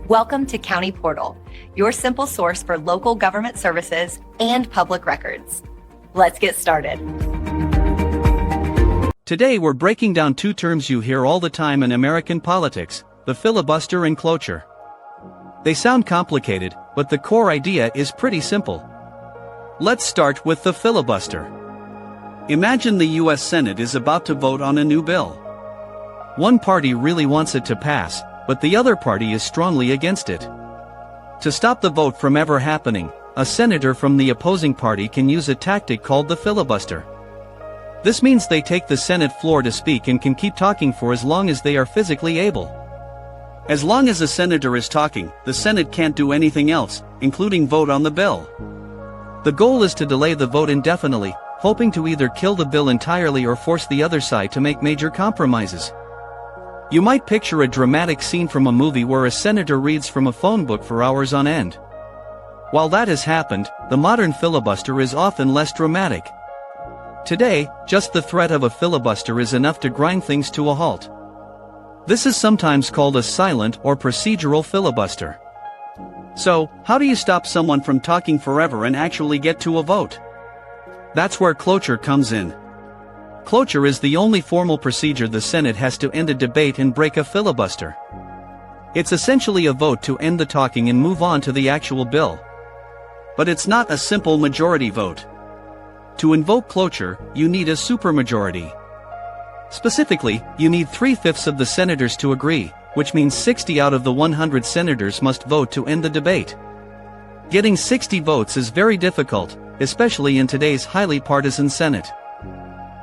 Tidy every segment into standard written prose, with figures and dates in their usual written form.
Welcome to County Portal, your simple source for local government services and public records. Let's get started. Today we're breaking down two terms you hear all the time in American politics, the filibuster and cloture. They sound complicated, but the core idea is pretty simple. Let's start with the filibuster. Imagine the US Senate is about to vote on a new bill. One party really wants it to pass, but the other party is strongly against it. To stop the vote from ever happening, a senator from the opposing party can use a tactic called the filibuster. This means they take the Senate floor to speak and can keep talking for as long as they are physically able. As long as a senator is talking, the Senate can't do anything else, including vote on the bill. The goal is to delay the vote indefinitely, hoping to either kill the bill entirely or force the other side to make major compromises. You might picture a dramatic scene from a movie where a senator reads from a phone book for hours on end. While that has happened, the modern filibuster is often less dramatic. Today, just the threat of a filibuster is enough to grind things to a halt. This is sometimes called a silent or procedural filibuster. So, how do you stop someone from talking forever and actually get to a vote? That's where cloture comes in. Cloture is the only formal procedure the Senate has to end a debate and break a filibuster. It's essentially a vote to end the talking and move on to the actual bill. But it's not a simple majority vote. To invoke cloture, you need a supermajority. Specifically, you need 3/5 of the senators to agree, which means 60 out of the 100 senators must vote to end the debate. Getting 60 votes is very difficult, especially in today's highly partisan Senate.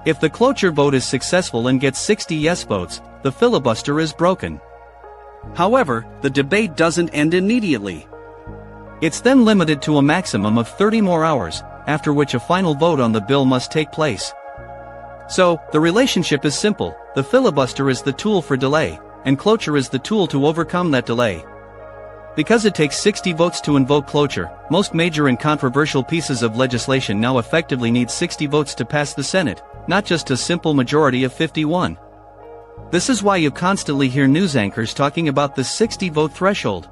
If the cloture vote is successful and gets 60 yes votes, the filibuster is broken. However, the debate doesn't end immediately. It's then limited to a maximum of 30 more hours, after which a final vote on the bill must take place. So, the relationship is simple: the filibuster is the tool for delay, and cloture is the tool to overcome that delay. Because it takes 60 votes to invoke cloture, most major and controversial pieces of legislation now effectively need 60 votes to pass the Senate, not just a simple majority of 51. This is why you constantly hear news anchors talking about the 60-vote threshold.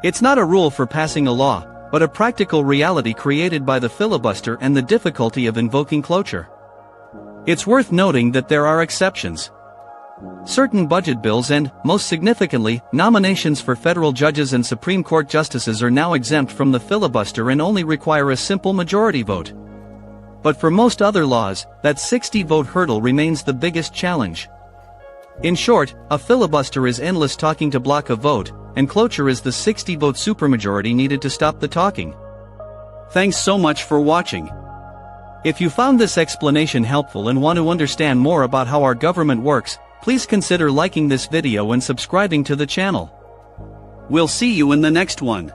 It's not a rule for passing a law, but a practical reality created by the filibuster and the difficulty of invoking cloture. It's worth noting that there are exceptions. Certain budget bills and, most significantly, nominations for federal judges and Supreme Court justices are now exempt from the filibuster and only require a simple majority vote. But for most other laws, that 60-vote hurdle remains the biggest challenge. In short, a filibuster is endless talking to block a vote, and cloture is the 60-vote supermajority needed to stop the talking. Thanks so much for watching. If you found this explanation helpful and want to understand more about how our government works, please consider liking this video and subscribing to the channel. We'll see you in the next one.